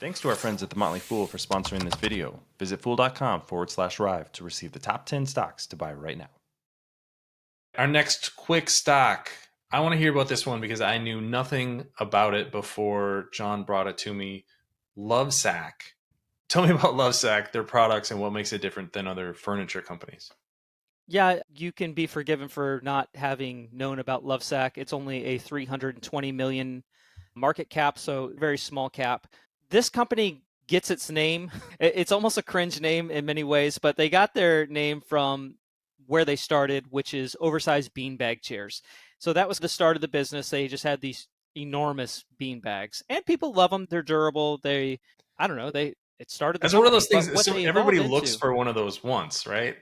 Thanks to our friends at The Motley Fool for sponsoring this video. Visit fool.com/Rive to receive the top 10 stocks to buy right now. Our next quick stock. I want to hear about this one because I knew nothing about it before John brought it to me. Lovesac. Tell me about Lovesac, their products, and what makes it different than other furniture companies. Yeah, you can be forgiven for not having known about Lovesac. It's only a 320 million market cap, so very small cap. This company gets its name. It's almost a cringe name in many ways, but they got their name from where they started, which is oversized beanbag chairs. So that was the start of the business. They just had these enormous beanbags, and people love them. They're durable. I don't know, it started the That's one of those company. But things. what So they everybody evolved looks into, for one of those once, right?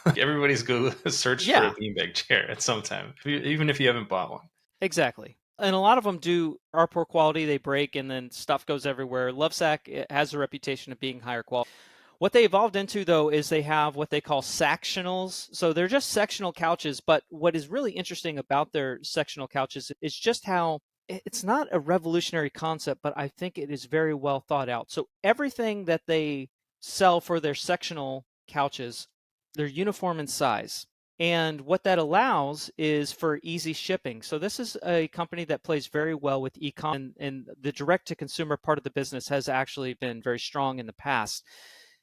Like everybody's go search for a yeah, beanbag chair at some time, even if you haven't bought one. exactly. And a lot of them are poor quality. They break and then stuff goes everywhere. Lovesac has a reputation of being higher quality. What they evolved into, though, is they have what they call sectionals. So they're just sectional couches. But what is really interesting about their sectional couches is just how it's not a revolutionary concept, but I think it is very well thought out. So everything that they sell for their sectional couches, they're uniform in size. And what that allows is for easy shipping. So this is a company that plays very well with e-com, and the direct to consumer part of the business has actually been very strong in the past.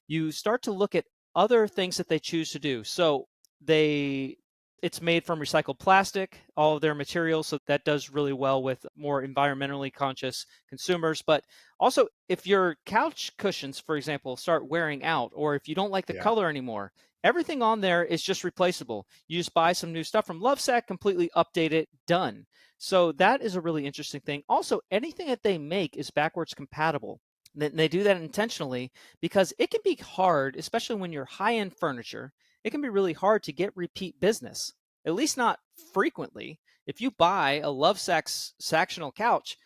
You start to look at other things that they choose to do. So it's made from recycled plastic, all of their materials, so that does really well with more environmentally conscious consumers. But also, if your couch cushions, for example, start wearing out, or if you don't like the Yeah. color anymore, everything on there is just replaceable. You just buy some new stuff from Lovesac, completely update it, done. So that is a really interesting thing. Also, anything that they make is backwards compatible. They do that intentionally because it can be hard, especially when you're high-end furniture. It can be really hard to get repeat business, at least not frequently. If you buy a Lovesac sectional couch,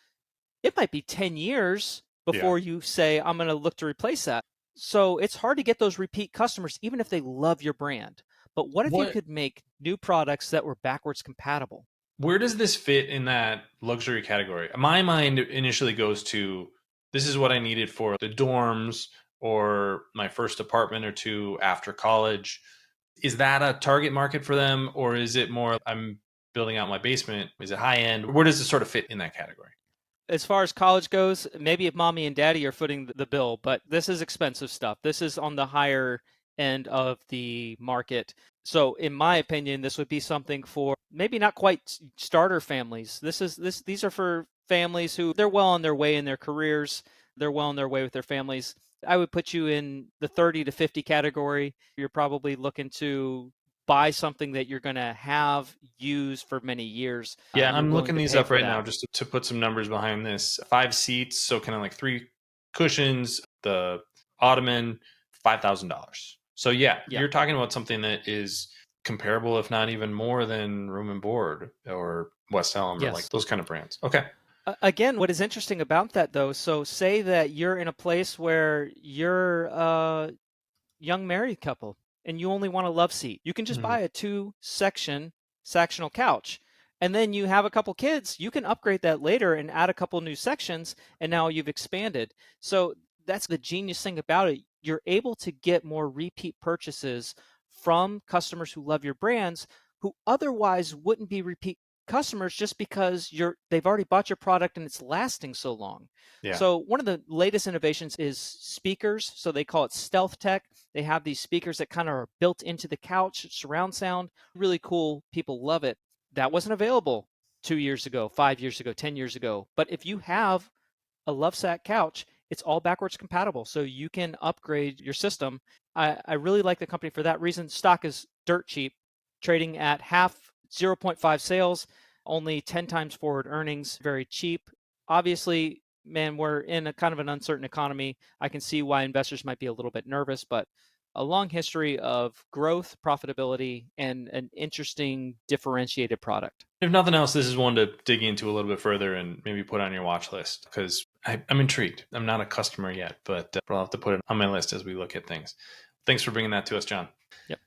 it might be 10 years Yeah. before you say, I'm going to look to replace that. So it's hard to get those repeat customers, even if they love your brand. But what if you What could make new products that were backwards compatible? Where does this fit in that luxury category? My mind initially goes to this is what I needed for the dorms or my first apartment or two after college. Is that a target market for them, or is it more I'm building out my basement? Is it high end? Where does it sort of fit in that category? As far as college goes, maybe if mommy and daddy are footing the bill, but this is expensive stuff. This is on the higher end of the market. So in my opinion, this would be something for maybe not quite starter families. These are for families who they're well on their way in their careers, they're well on their way with their families. I would put you in the 30 to 50 category. You're probably looking to buy something that you're going to have used for many years. Yeah, You're I'm willing looking to these pay up for right now that. just to put some numbers behind this. 5 seats, so kind of like 3 cushions, the ottoman, $5,000. So yeah, Yeah. you're talking about something that is comparable, if not even more than Room and Board or West Elm or like Yes. those kind of brands. Okay. Again, what is interesting about that though, so say that you're in a place where you're a young married couple and you only want a love seat. You can just Mhm. buy a sectional couch. And then you have a couple kids, you can upgrade that later and add a couple new sections, and now you've expanded. So that's the genius thing about it. You're able to get more repeat purchases from customers who love your brands who otherwise wouldn't be repeat customers just because they've already bought your product and it's lasting so long. Yeah. So one of the latest innovations is speakers. So they call it stealth tech. They have these speakers that kind of are built into the couch, surround sound, really cool. People love it. That wasn't available 2 years ago, 5 years ago, 10 years ago. But if you have a Lovesac couch, it's all backwards compatible. So you can upgrade your system. I really like the company for that reason. Stock is dirt cheap, trading at half, zero point 0.5 sales, only 10 times forward earnings, very cheap. Obviously, man, we're in a kind of an uncertain economy. I can see why investors might be a little bit nervous, but a long history of growth, profitability, and an interesting differentiated product. If nothing else, this is one to dig into a little bit further and maybe put on your watch list because I'm intrigued. I'm not a customer yet, but I'll have to put it on my list as we look at things. Thanks for bringing that to us, John. Yep.